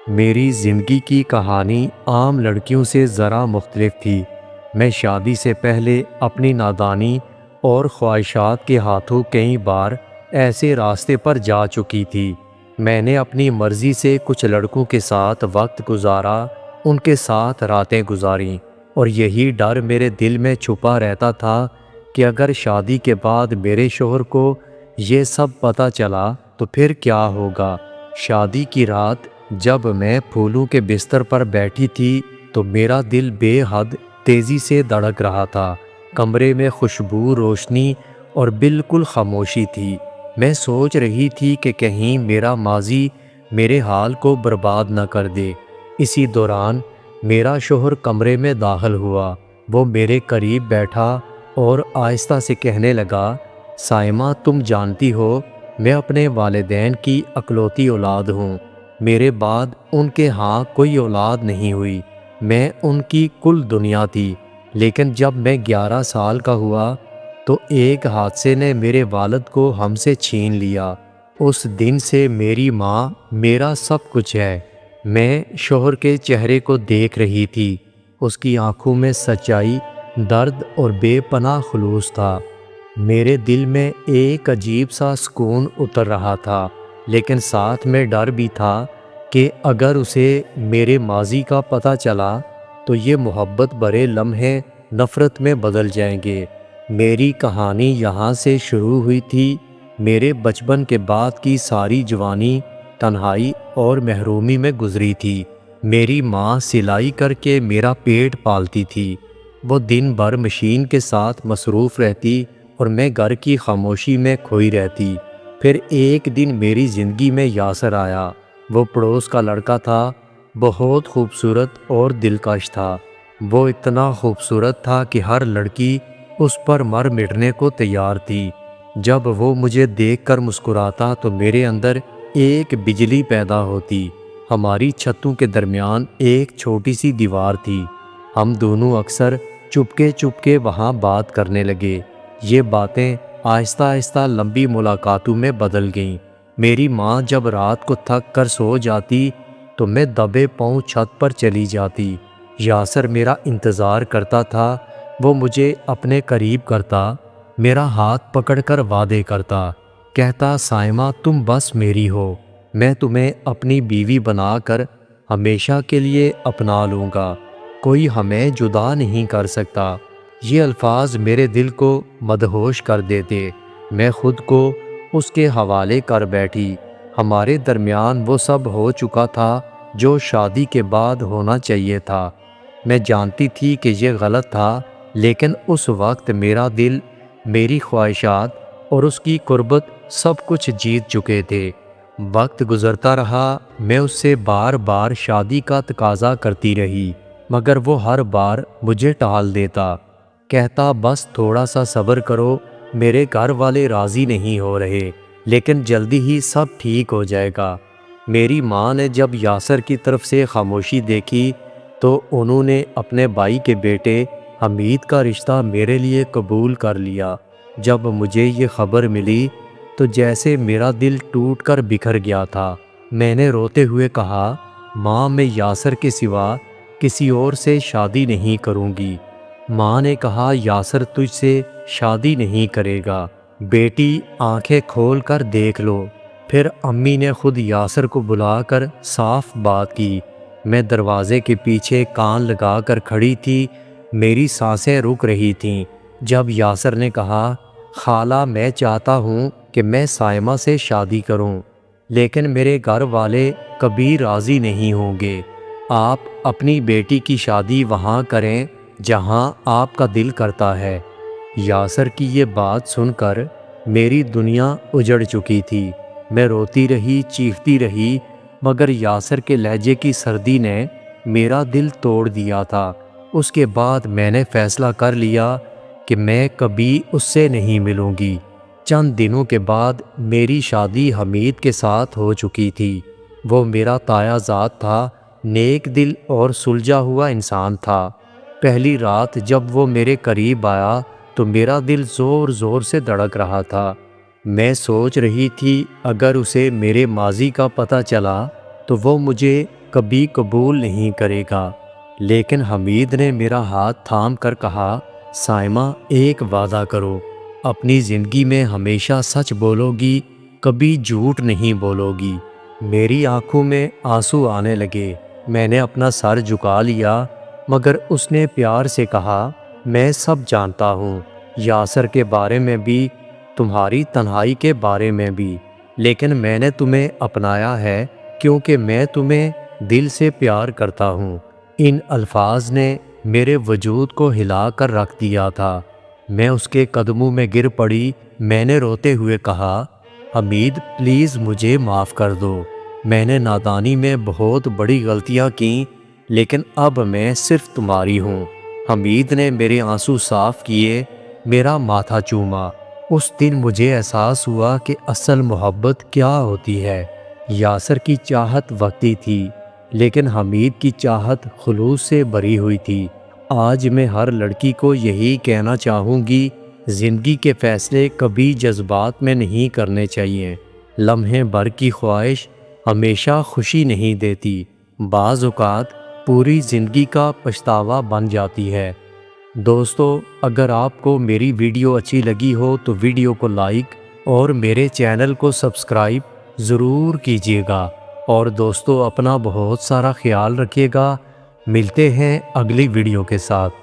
میری زندگی کی کہانی عام لڑکیوں سے ذرا مختلف تھی۔ میں شادی سے پہلے اپنی نادانی اور خواہشات کے ہاتھوں کئی بار ایسے راستے پر جا چکی تھی۔ میں نے اپنی مرضی سے کچھ لڑکوں کے ساتھ وقت گزارا، ان کے ساتھ راتیں گزاریں، اور یہی ڈر میرے دل میں چھپا رہتا تھا کہ اگر شادی کے بعد میرے شوہر کو یہ سب پتہ چلا تو پھر کیا ہوگا۔ شادی کی رات جب میں پھولوں کے بستر پر بیٹھی تھی تو میرا دل بے حد تیزی سے دھڑک رہا تھا۔ کمرے میں خوشبو، روشنی اور بالکل خاموشی تھی۔ میں سوچ رہی تھی کہ کہیں میرا ماضی میرے حال کو برباد نہ کر دے۔ اسی دوران میرا شوہر کمرے میں داخل ہوا۔ وہ میرے قریب بیٹھا اور آہستہ سے کہنے لگا، سائمہ، تم جانتی ہو میں اپنے والدین کی اکلوتی اولاد ہوں۔ میرے بعد ان کے ہاں کوئی اولاد نہیں ہوئی۔ میں ان کی کل دنیا تھی۔ لیکن جب میں 11 سال کا ہوا تو ایک حادثے نے میرے والد کو ہم سے چھین لیا۔ اس دن سے میری ماں میرا سب کچھ ہے۔ میں شوہر کے چہرے کو دیکھ رہی تھی۔ اس کی آنکھوں میں سچائی، درد اور بے پناہ خلوص تھا۔ میرے دل میں ایک عجیب سا سکون اتر رہا تھا، لیکن ساتھ میں ڈر بھی تھا کہ اگر اسے میرے ماضی کا پتہ چلا تو یہ محبت بھرے لمحے نفرت میں بدل جائیں گے۔ میری کہانی یہاں سے شروع ہوئی تھی۔ میرے بچپن کے بعد کی ساری جوانی تنہائی اور محرومی میں گزری تھی۔ میری ماں سلائی کر کے میرا پیٹ پالتی تھی۔ وہ دن بھر مشین کے ساتھ مصروف رہتی اور میں گھر کی خاموشی میں کھوئی رہتی۔ پھر ایک دن میری زندگی میں یاسر آیا۔ وہ پڑوس کا لڑکا تھا، بہت خوبصورت اور دلکش تھا۔ وہ اتنا خوبصورت تھا کہ ہر لڑکی اس پر مر مٹنے کو تیار تھی۔ جب وہ مجھے دیکھ کر مسکراتا تو میرے اندر ایک بجلی پیدا ہوتی۔ ہماری چھتوں کے درمیان ایک چھوٹی سی دیوار تھی۔ ہم دونوں اکثر چپکے چپکے وہاں بات کرنے لگے۔ یہ باتیں آہستہ آہستہ لمبی ملاقاتوں میں بدل گئیں۔ میری ماں جب رات کو تھک کر سو جاتی تو میں دبے پاؤں چھت پر چلی جاتی۔ یاسر میرا انتظار کرتا تھا۔ وہ مجھے اپنے قریب کرتا، میرا ہاتھ پکڑ کر وعدے کرتا، کہتا، سائمہ، تم بس میری ہو، میں تمہیں اپنی بیوی بنا کر ہمیشہ کے لیے اپنا لوں گا، کوئی ہمیں جدا نہیں کر سکتا۔ یہ الفاظ میرے دل کو مدہوش کر دیتے۔ میں خود کو اس کے حوالے کر بیٹھی۔ ہمارے درمیان وہ سب ہو چکا تھا جو شادی کے بعد ہونا چاہیے تھا۔ میں جانتی تھی کہ یہ غلط تھا، لیکن اس وقت میرا دل، میری خواہشات اور اس کی قربت سب کچھ جیت چکے تھے۔ وقت گزرتا رہا، میں اس سے بار بار شادی کا تقاضا کرتی رہی، مگر وہ ہر بار مجھے ٹال دیتا، کہتا، بس تھوڑا سا صبر کرو، میرے گھر والے راضی نہیں ہو رہے، لیکن جلدی ہی سب ٹھیک ہو جائے گا۔ میری ماں نے جب یاسر کی طرف سے خاموشی دیکھی تو انہوں نے اپنے بھائی کے بیٹے حمید کا رشتہ میرے لیے قبول کر لیا۔ جب مجھے یہ خبر ملی تو جیسے میرا دل ٹوٹ کر بکھر گیا تھا۔ میں نے روتے ہوئے کہا، ماں، میں یاسر کے سوا کسی اور سے شادی نہیں کروں گی۔ ماں نے کہا، یاسر تجھ سے شادی نہیں کرے گا، بیٹی آنکھیں کھول کر دیکھ لو۔ پھر امی نے خود یاسر کو بلا کر صاف بات کی۔ میں دروازے کے پیچھے کان لگا کر کھڑی تھی، میری سانسیں رک رہی تھیں۔ جب یاسر نے کہا، خالہ، میں چاہتا ہوں کہ میں سائمہ سے شادی کروں، لیکن میرے گھر والے کبھی راضی نہیں ہوں گے۔ آپ اپنی بیٹی کی شادی وہاں کریں جہاں آپ کا دل کرتا ہے۔ یاسر کی یہ بات سن کر میری دنیا اجڑ چکی تھی۔ میں روتی رہی، چیختی رہی، مگر یاسر کے لہجے کی سردی نے میرا دل توڑ دیا تھا۔ اس کے بعد میں نے فیصلہ کر لیا کہ میں کبھی اس سے نہیں ملوں گی۔ چند دنوں کے بعد میری شادی حمید کے ساتھ ہو چکی تھی۔ وہ میرا تایا ذات تھا، نیک دل اور سلجھا ہوا انسان تھا۔ پہلی رات جب وہ میرے قریب آیا تو میرا دل زور زور سے دھڑک رہا تھا۔ میں سوچ رہی تھی اگر اسے میرے ماضی کا پتہ چلا تو وہ مجھے کبھی قبول نہیں کرے گا۔ لیکن حمید نے میرا ہاتھ تھام کر کہا، سائمہ ایک وعدہ کرو، اپنی زندگی میں ہمیشہ سچ بولو گی، کبھی جھوٹ نہیں بولو گی۔ میری آنکھوں میں آنسو آنے لگے، میں نے اپنا سر جھکا لیا، مگر اس نے پیار سے کہا، میں سب جانتا ہوں، یاسر کے بارے میں بھی، تمہاری تنہائی کے بارے میں بھی، لیکن میں نے تمہیں اپنایا ہے کیونکہ میں تمہیں دل سے پیار کرتا ہوں۔ ان الفاظ نے میرے وجود کو ہلا کر رکھ دیا تھا۔ میں اس کے قدموں میں گر پڑی، میں نے روتے ہوئے کہا، حمید پلیز مجھے معاف کر دو، میں نے نادانی میں بہت بڑی غلطیاں کیں، لیکن اب میں صرف تمہاری ہوں۔ حمید نے میرے آنسو صاف کیے، میرا ماتھا چوما۔ اس دن مجھے احساس ہوا کہ اصل محبت کیا ہوتی ہے۔ یاسر کی چاہت وقتی تھی، لیکن حمید کی چاہت خلوص سے بھری ہوئی تھی۔ آج میں ہر لڑکی کو یہی کہنا چاہوں گی، زندگی کے فیصلے کبھی جذبات میں نہیں کرنے چاہیے۔ لمحے بھر کی خواہش ہمیشہ خوشی نہیں دیتی، بعض اوقات پوری زندگی کا پچھتاوا بن جاتی ہے۔ دوستو، اگر آپ کو میری ویڈیو اچھی لگی ہو تو ویڈیو کو لائک اور میرے چینل کو سبسکرائب ضرور کیجیے گا۔ اور دوستو، اپنا بہت سارا خیال رکھیے گا۔ ملتے ہیں اگلی ویڈیو کے ساتھ۔